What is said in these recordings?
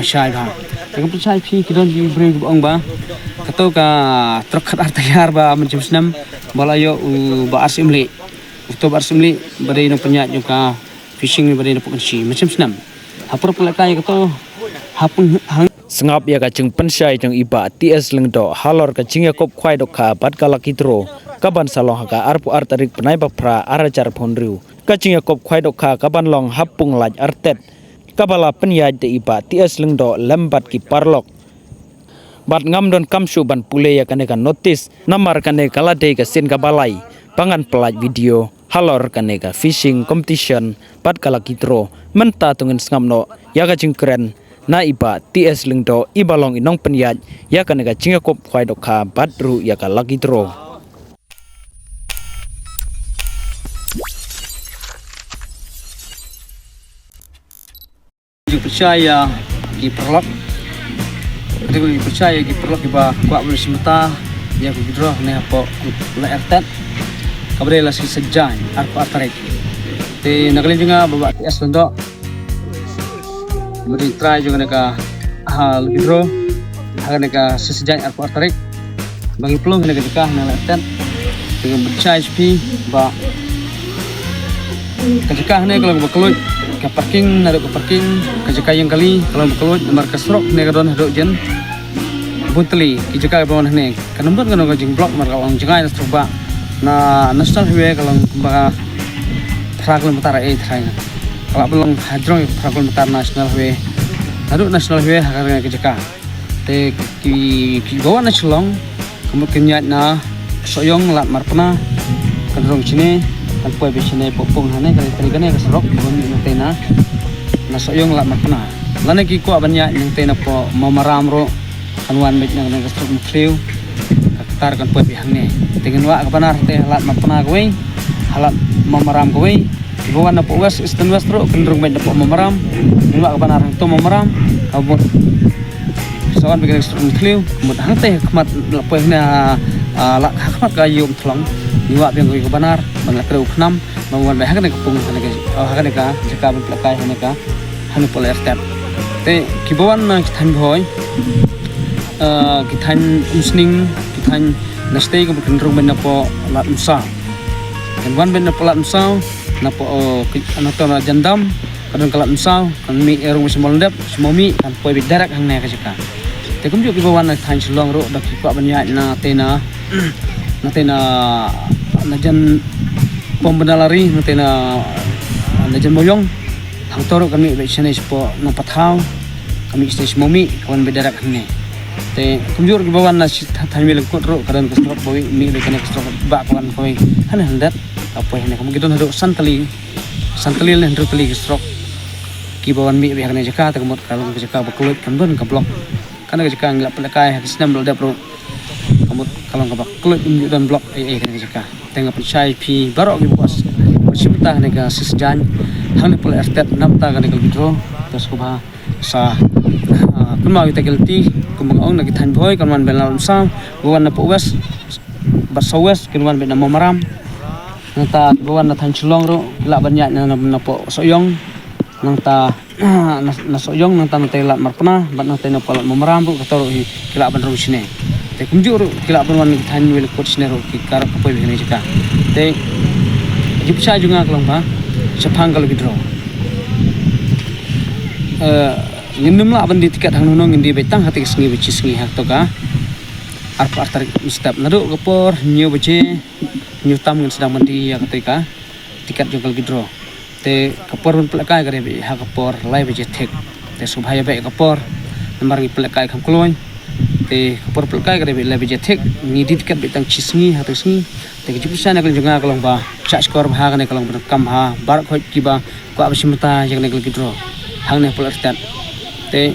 Syai ba. Tengah percaya pi kita di beri bong ba. Kata ka truk kat artayar ba macam senam balayo ba asimli. Itu ba asimli beri no penyat juga fishing beri no pensi macam senam. Hapur pelakai kata hapung hang sengap ya kacing pensai jang iba TS lengdo halor kacing ya kop kwai dok ka bat kala kitro kaban salong haka arpu artarik penai bapra arajar phonriu kacing ya kop kwai dok ka kaban long hapung laj artet kabala penyaj de iba TS lengdo lembat ki parlok bat ngam don kamsu ban pule ya kaneka notis namar kaneka lade ka sin kabalai pangan pelaj video halor kaneka fishing competition bat kala kitro menta tungen sengamno ya kacing keren na iba TS lengdo ibalong inong penyaj ya kaneka cinga kop kwai dokha badru ya ka lagi dro percaya di perlok. Ketika percaya di perlok iba kuat bersemeta ya kudro ne apa la ertet kabre la sejan arpa tarik. Te nakalin juga bawa TS lengdo beri try juga neka hal hidro agar neka sesejan arpa tarik bagi peluang neka dekah nela ertet dengan bercai spi ba kejekah ne kalau berkelut ke parking narik ke parking kejekah yang kali kalau berkelut nomor kesrok ne kadon hadok jen bunteli kejekah bawah ne kanembut kan kajing blok marka orang jengai nas terba na national highway kalau ba tragel metara try kalau belum hadrong tragel metara national highway hadok national highway agar kejekah te ki bawah nasional kemudian na soyong lat marpana kadrong sini kan puai bisine popong hane kali tadi kan ya keserok bumi tena na soyong lat marpana lane ki ko banyak yang tena po mamaram ro kanwan met nang keserok mukliu katar kan puai bihane dengan wa kapanar te lat marpana kowe halat mamaram kowe ibuan na po wes eastern west ro kendrong met po mamaram wa kapanar to mamaram kabut sawan bikin keserok mukliu mut hang te khmat puai na lak khmat kayum thlong niwa biang ko banar bangla kreu khnam mangwan bai hakane kapung hakane ka jaka ban plakai hane ka hanu poler step te kibawan na kithan bhoi kithan usning kithan nastei ko kendrong ben po lat umsa kan ben po lat umsa na po anato na jandam kadon kalat umsa kan mi erung semol ndep semomi kan poi bidarak hang ne ka jaka te kum jo kibawan na than sulong ro dak pa banya na tena najan pembendalari natena najan moyong hang toro kami be sene spo no pathau kami stage momi kawan bedarak ne te kumjur ke bawan na thamil kot ro kadan kestrok boy mi le kana kestrok ba kawan koi han handat apa hene kamu gidon hado santali le hando tali kestrok ki bawan mi be hakne jaka ta kamot kalong jaka bakulut kambon ka blok kana jaka nglap pelakai hakisnam lo dapro kamut kalong ka bakulut dan blok kana jaka tengah percaya pi barok gi bos bersimtah nega sesejan hang pol ertet namta kan nega bidro terus kuba sa kun mau kita gelti kumang ong nagi than boy kan wan belal sa wan na wes basawes kan wan be na maram nanta wan na than chulong ro la banyak na po soyong nanta na soyong nanta na telat marpana bat na tena pol maram ro katoro kila ban ro sine te kumjur kila ban wan than wel kot sine ro ki kar ko be ne jika te jipsa juga kalong ba sepang kalau bidro ngindum la ban di tiket hang nunong ngindi betang hati sengi beci sengi hak to ka arpa artar step nado gopor nyu bece nyu tam ngan sedang mandi ya ketika tiket jongkal bidro te kapor pun pelakai kare be hak kapor lai bece tek te subhaya be kapor namar ngi pelakai kam kloy te kapor pelakai kare be lai bece tek ngidi tiket betang cisngi hatu sengi te jipsa na kalong kalong ba cha skor ba kan kalong kam ha bar khoi kiba ko absimta yang nekal bidro hang ne polar stat te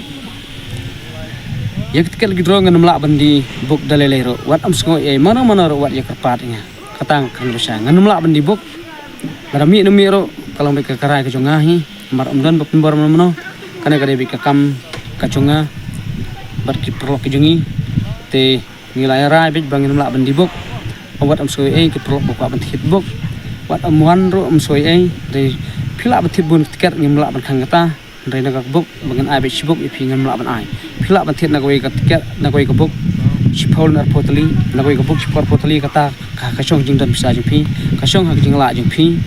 yak tiket gidro ngan mla bandi buk dalele ro wat am sko e mana ro wat yak kapat nya katang kan bisa ngan mla bandi buk rami numi ro kalau be karai ke jonga hi mar amdan bak pimbor mono kana kare be kam kacunga bar ki pro ke jongi te nilai rai be bangin mla bandi buk wat am sko e ke pro buk ban hit buk wat am wan ro am sko e de pila batit bun tiket ngim mla ban khang kata Rai nak buk bangan ai be sibuk ipi ngam la ban ai phila ban thiet na goi ka tiket na goi ka buk chipol na potali na goi ka buk chipol potali kata ka chong jing dan bisa jing pi ka chong hak jing la jing pi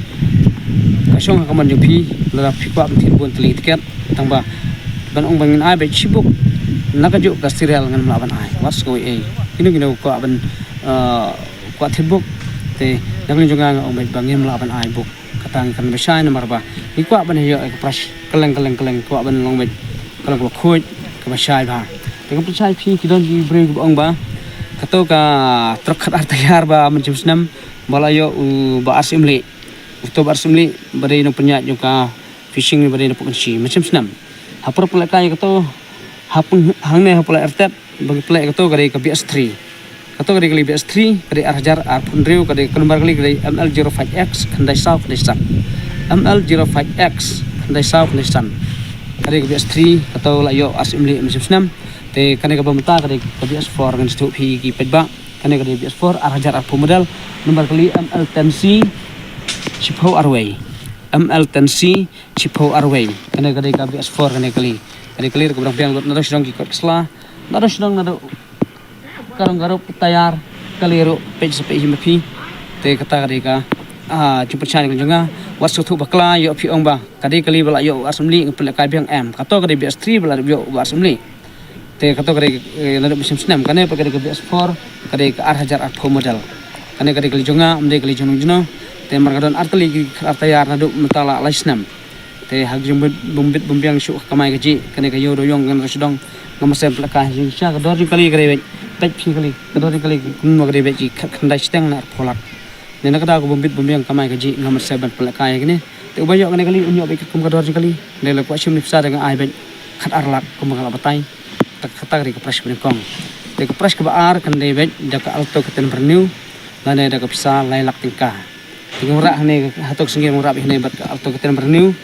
ka chong hak man jing pi la phi kwa ban thiet bon tali tiket tang ba ban ong bangan ai be sibuk na ka ju ka serial ngam la ban ai what's going ai kinu ko ban kwa thiet buk te nak lin jonga ong bangem la ban ai buk katang kan besai nomor ba ikwa ban yo ek pras keleng kwa ban long bet keleng ko khoi ka besai ba te ka besai phi kidon di bre ong ba kato ka truk khat tayar ba mencim senam bala yo ba asimli to ba asimli bare no penya jo ka fishing bare no pun si mencim senam hapur pula kai kato hapun hangne hapula ertet bagi pula kato kare ka BS3 kato kali BS3 kali arjar pun reu kali nomor kali ML05X kandai south nissan ML05X kandai south nissan kali BS3 kato layo asimli M96 te kani ka bamta kali BS4 kan stu phi ki pedba kani kali BS4 arjar model nomor kali ML10C Chipo Arway ML10C Chipo Arway kani kali BS4 kani kali ka berang lot nado sidang ki kesla nado sidang nado garuk tayar kaliru page mapi te kata kadika jumpa chani kunjunga wasu tu bakla yo pi ong ba kali bala yo asumli ngpel kai biang m kato kadi BS3 bala yo asumli te kato kadi nado musim senam kane kadi BS4 kadi ke arhajar model kane kali junga amde kali junung te margadon artali artayar nado mentala laisnam te hagjum bumbit bumbiang syuk kamai gaji kane kayo doyong kan rasudong ngamasem pelakah sya kador kali pet phi kali kador kali kun magre beji khandai stang na pholak ne na kada ko bombit bombiang kamai gaji ngamasem pelakah gini te ubayo kane kali unyo be kum kador kali ne la kwa shim nipsa dengan ai ben khat arlak kum ngala batai tak kata kali ke pras kong te ke pras ke baar kan de bet daka alto keten berniu lane daka bisa lailak tingkah tingura ne hatok singgir mura be ne bat alto keten berniu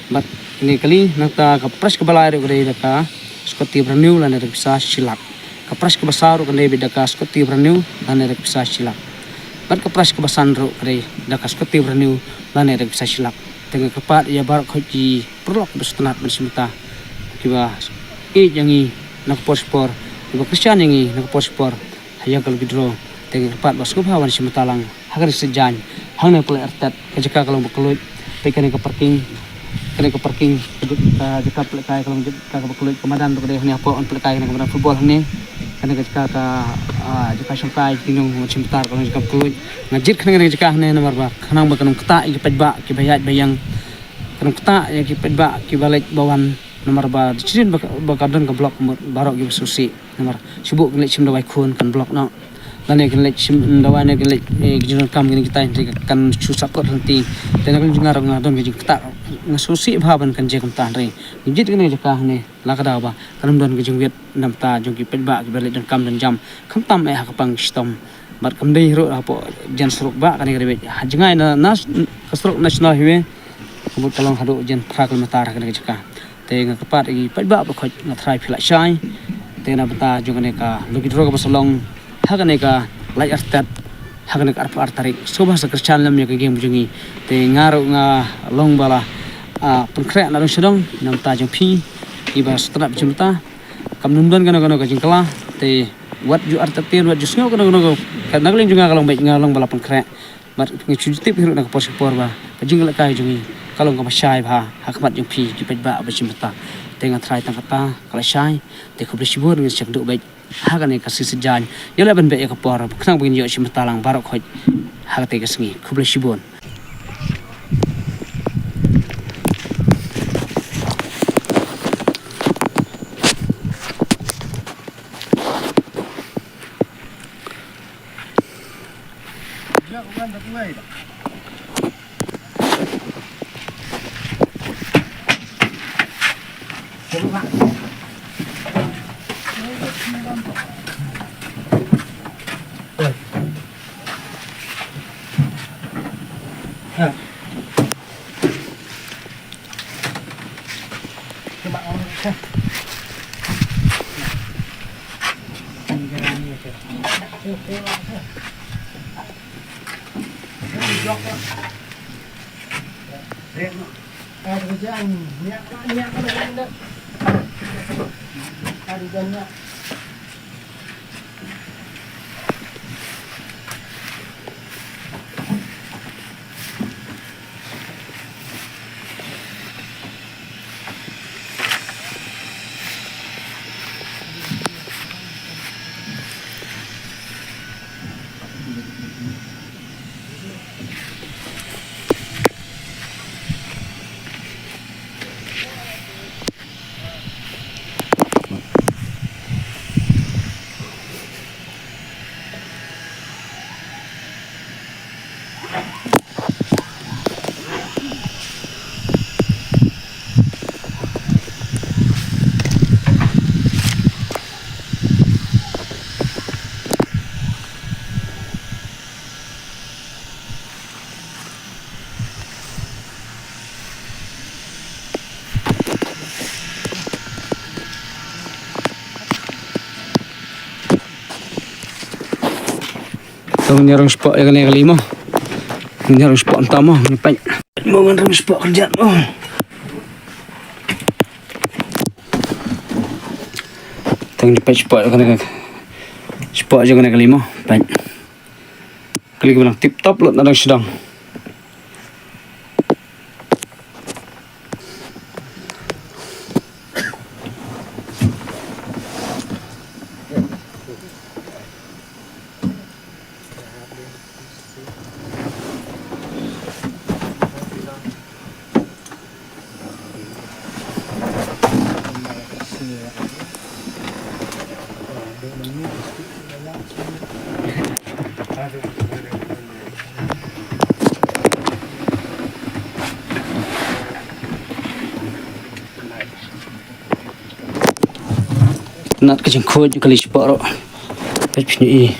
bat ini kali nata ke pras ke balai de daka skoti berniu lane daka bisa silak kapras ke besar kan lebih dakas skoti berniu lane daka bisa silak bat kapras ke basan ro kare dakas skoti berniu lane daka bisa silak tengah kepat ya bar khoji perlok bestenat mensimta kiba jangi nak pospor kiba kristian yangi nak pospor haya kal gidro tengah kepat basku bhawan simtalang hagar sejan hangne pole artat kajaka kalau bekelut tekane ke parking kene ke parking jika pelkai kalau jika bekelut kemadan to kene apa on pelkai kene kemadan football ne kene jika jika sangkai tinung simtar kalau jika bekelut ngajit kene jika ne nomor ba kanang bakanung keta iki pejba ki bayat bayang kanung keta ya ki pejba ki balik bawan nomor ba cirin bakadon ke blok barok gi susi nomor sibuk ngelek sim dawai khun kan blok no lane ngelek sim dawai ne ngelek gijon kam gini kita kan susap ko nanti tena kan jungar ngadon gi keta ngasusi bhaban kan je kam tan re jit kene jaka ne lakada ba kanum don gi jung wet namta jung ki pejba ki balik dan kam dan jam kam tam ai hakapang stom bar kam dei ro apo jan suruk ba kan rebe hajengai na nas kasruk national highway kubut kalong hadu jan prakal matar kan jaka te nga kapat i pajba ba khoj nga thrai phila shai te na bata jungane ka logi droga basolong hagane ka lai artat hagane ka arpa artarik soba sa kerchan lam ya ka game jungi te ngaro nga long bala pengkre na dong sedong nam ta jung phi iba strap jumta kam nundon kana ka jingkala te wat ju artatin wat ju sngo kana ka nagling junga kalong baik ngalong bala pengkre mat ngicujitip hiru na ka posipor ba jingla kai jungi kalau nggak masyai bah hakmat yang pi kita bawa bercimta tengah try tangkata kalau syai teko bersibur dengan cek duk baik hakan yang kasih sejan ya lah ben baik ya kapor kenang begini yo cimta lang barok hoj hakat tega sengi ku bersibur Tong nyarong spot yang kelima. Nyarong spot utama nyepai. Mau ngarang spot kerja mo. Tong nyepai spot yang spot yang kelima. Baik. Kali bilang tip top lot nadang sedang. Nat kecing kuat kali spot ro. Pech ni.